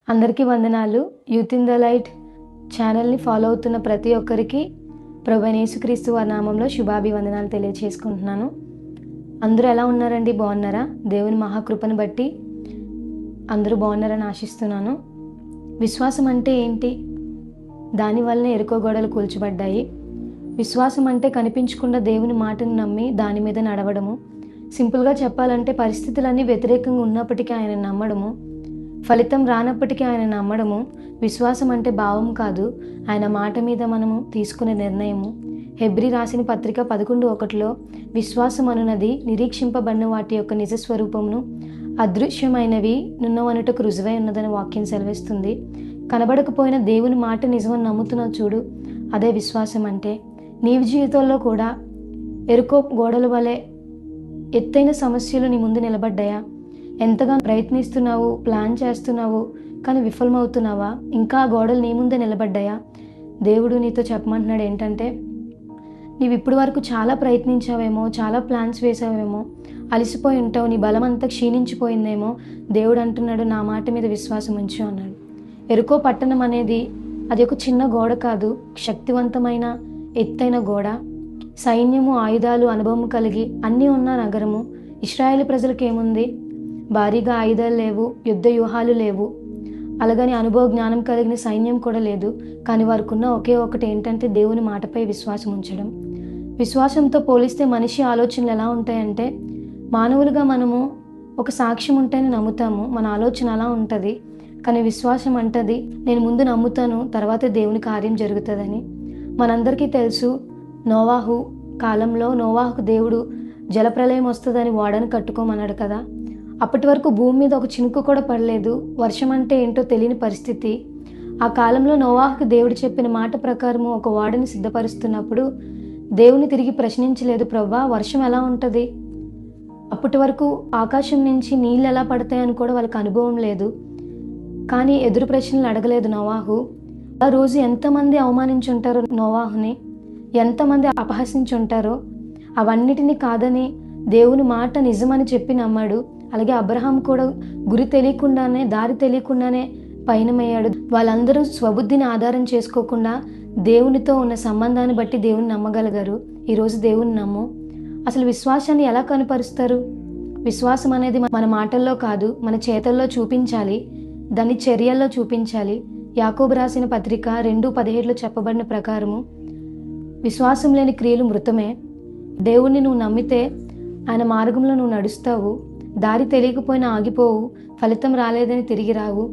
అందరికీ వందనాలు. Youth in the light ఛానల్ని ఫాలో అవుతున్న ప్రతి ఒక్కరికి ప్రభువైన యేసుక్రీస్తు వారి నామంలో శుభాభివందనాలు తెలియజేసుకుంటున్నాను. అందరూ ఎలా ఉన్నారండి? బాగున్నారా? దేవుని మహాకృపను బట్టి అందరూ బాగున్నారని ఆశిస్తున్నాను. విశ్వాసం అంటే ఏంటి? దానివల్లనే ఎరుకో గోడలు కూల్చబడ్డాయి. విశ్వాసం అంటే కనిపించకుండా దేవుని మాటను నమ్మి దాని మీద నడవడము. సింపుల్గా చెప్పాలంటే పరిస్థితులన్నీ వ్యతిరేకంగా ఉన్నప్పటికీ ఆయన నమ్మడము, ఫలితం రానప్పటికీ ఆయన నమ్మడము. విశ్వాసం అంటే భావం కాదు, ఆయన మాట మీద మనము తీసుకునే నిర్ణయము. హెబ్రీ రాసిన పత్రిక 11:1 విశ్వాసం అనున్నది నిరీక్షింపబడిన వాటి యొక్క నిజస్వరూపమును, అదృశ్యమైనవి నున్నవనుటకు రుజువై ఉన్నదని వాక్యం సెలవిస్తుంది. కనబడకపోయిన దేవుని మాట నిజమని నమ్ముతున్నావు చూడు, అదే విశ్వాసం అంటే. నీవి జీవితంలో కూడా ఎరుకో గోడల వలె ఎత్తైన సమస్యలు నీ ముందు నిలబడ్డాయా? ఎంతగా ప్రయత్నిస్తున్నావు, ప్లాన్ చేస్తున్నావు, కానీ విఫలమవుతున్నావా? ఇంకా ఆ గోడలు నీ ముందే నిలబడ్డాయా? దేవుడు నీతో చెప్పమంటున్నాడు ఏంటంటే, నీవు ఇప్పటి వరకు చాలా ప్రయత్నించావేమో, చాలా ప్లాన్స్ వేసావేమో, అలసిపోయి ఉంటావు, నీ బలం అంతా క్షీణించిపోయిందేమో. దేవుడు అంటున్నాడు, నా మాట మీద విశ్వాసం ఉంచు అన్నాడు. ఎరుకో పట్టణం అనేది అది ఒక చిన్న గోడ కాదు, శక్తివంతమైన ఎత్తైన గోడ. సైన్యము, ఆయుధాలు, అనుభవం కలిగి అన్నీ ఉన్న నగరము. ఇశ్రాయేలు ప్రజలకు ఏముంది? భారీగా ఆయుధాలు లేవు, యుద్ధ వ్యూహాలు లేవు, అలాగని అనుభవ జ్ఞానం కలిగిన సైన్యం కూడా లేదు. కానీ వారికి ఉన్న ఒకే ఒకటి ఏంటంటే దేవుని మాటపై విశ్వాసం ఉంచడం. విశ్వాసంతో పోలిస్తే మనిషి ఆలోచనలు ఎలా ఉంటాయంటే, మానవులుగా మనము ఒక సాక్ష్యం ఉంటేనే నమ్ముతాము, మన ఆలోచన అలా ఉంటుంది. కానీ విశ్వాసం అంటది, నేను ముందు నమ్ముతాను, తర్వాత దేవుని కార్యం జరుగుతుందని. మనందరికీ తెలుసు, నోవాహు కాలంలో నోవాహుకు దేవుడు జలప్రలయం వస్తుందని ఓడను కట్టుకోమన్నాడు కదా. అప్పటి వరకు భూమి మీద ఒక చినుకు కూడా పడలేదు, వర్షం అంటే ఏంటో తెలియని పరిస్థితి. ఆ కాలంలో నోవాహుకు దేవుడు చెప్పిన మాట ప్రకారము ఒక ఓడని సిద్ధపరుస్తున్నప్పుడు దేవుని తిరిగి ప్రశ్నించలేదు, ప్రభువా వర్షం ఎలా ఉంటుంది? అప్పటి వరకు ఆకాశం నుంచి నీళ్ళు ఎలా పడతాయని కూడా వాళ్ళకి అనుభవం లేదు. కానీ ఎదురు ప్రశ్నలు అడగలేదు నోవాహు. ఆ రోజు ఎంతమంది అవమానించుంటారో నోవాహుని, ఎంతమంది అపహసించుంటారో, అవన్నిటినీ కాదని దేవుని మాట నిజమని చెప్పి నమ్మాడు. అలాగే అబ్రహాం కూడా గురి తెలియకుండానే, దారి తెలియకుండానే పయనమయ్యాడు. వాళ్ళందరూ స్వబుద్ధిని ఆధారం చేసుకోకుండా దేవునితో ఉన్న సంబంధాన్ని బట్టి దేవుని నమ్మగలిగారు. ఈరోజు దేవుని నమ్ము. అసలు విశ్వాసాన్ని ఎలా కనపరుస్తారు? విశ్వాసం అనేది మన మాటల్లో కాదు, మన చేతల్లో చూపించాలి, దాన్ని చర్యల్లో చూపించాలి. యాకోబు రాసిన పత్రిక 2:17 చెప్పబడిన ప్రకారము విశ్వాసం లేని క్రియలు మృతమే. దేవుణ్ణి నువ్వు నమ్మితే ఆయన మార్గంలో నువ్వు నడుస్తావు, దారి తెలియకపోయినా ఆగిపోవు, ఫలితం రాలేదని తిరిగి రావు.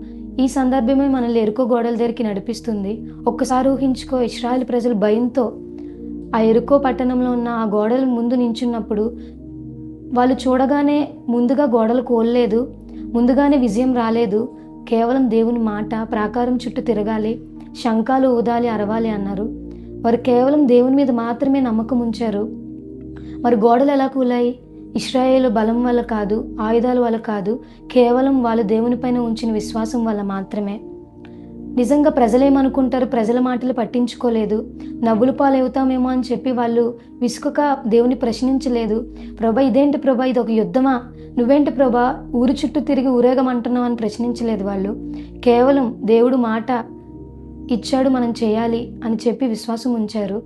ఈ సందర్భమే మనల్ని ఎరుకో గోడల దగ్గరికి నడిపిస్తుంది. ఒక్కసారి ఊహించుకో, ఇశ్రాయేలు ప్రజలు భయంతో ఆ ఎరుకో పట్టణంలో ఉన్న ఆ గోడల ముందు నించున్నప్పుడు వాళ్ళు చూడగానే ముందుగా గోడలు కోల్లేదు, ముందుగానే విజయం రాలేదు. కేవలం దేవుని మాట ప్రాకారం చుట్టూ తిరగాలి, శంఖాలు ఊదాలి, అరవాలి అన్నారు. వారు కేవలం దేవుని మీద మాత్రమే నమ్మకం ఉంచారు. మరి గోడలు ఎలా కూలాయి? ఇశ్రాయేలు బలం వల్ల కాదు, ఆయుధాల వల్ల కాదు, కేవలం వాళ్ళు దేవునిపైన ఉంచిన విశ్వాసం వల్ల మాత్రమే. నిజంగా ప్రజలేమనుకుంటారు, ప్రజల మాటలు పట్టించుకోలేదు. నవ్వులు పాలవుతామేమో అని చెప్పి వాళ్ళు విసుకక దేవుని ప్రశ్నించలేదు. ప్రభా ఇదేంటి ప్రభా, ఇది ఒక యుద్ధమా? నువ్వేంటి ప్రభా ఊరు చుట్టూ తిరిగి ఊరేగమంటున్నావు అని ప్రశ్నించలేదు వాళ్ళు. కేవలం దేవుడు మాట ఇచ్చాడు, మనం చేయాలి అని చెప్పి విశ్వాసం ఉంచారు.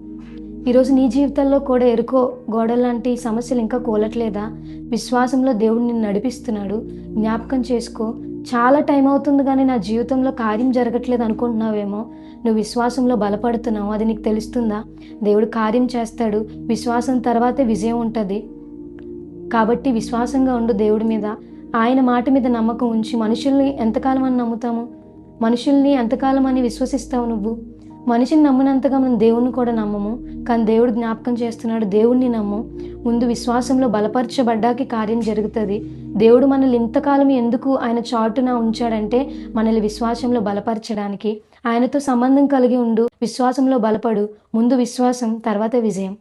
ఈరోజు నీ జీవితంలో కూడా ఎరుకో గోడల లాంటి సమస్యలు ఇంకా కూలట్లేదా? విశ్వాసంలో దేవుడు నిన్ను నడిపిస్తున్నాడు. జ్ఞాపకం చేసుకో. చాలా టైం అవుతుంది కానీ నా జీవితంలో కార్యం జరగట్లేదు అనుకుంటున్నావేమో. నువ్వు విశ్వాసంలో బలపడుతున్నావు, అది నీకు తెలుస్తుందా? దేవుడు కార్యం చేస్తాడు. విశ్వాసం తర్వాతే విజయం ఉంటుంది. కాబట్టి విశ్వాసంగా ఉండు దేవుడి మీద. ఆయన మాట మీద నమ్మకం ఉంచి, మనుషుల్ని ఎంతకాలం అని నమ్ముతాము? మనుషుల్ని ఎంతకాలం అని విశ్వసిస్తావు నువ్వు? మనిషిని నమ్మినంతగా మనం దేవుణ్ణి కూడా నమ్మము. కానీ దేవుడు జ్ఞాపకం చేస్తున్నాడు, దేవుణ్ణి నమ్ము. ముందు విశ్వాసంలో బలపరచబడ్డాకి కార్యం జరుగుతుంది. దేవుడు మనల్ని ఇంతకాలం ఎందుకు ఆయన చాటున ఉంచాడంటే మనల్ని విశ్వాసంలో బలపరచడానికి. ఆయనతో సంబంధం కలిగి ఉండు, విశ్వాసంలో బలపడు. ముందు విశ్వాసం, తర్వాత విజయం.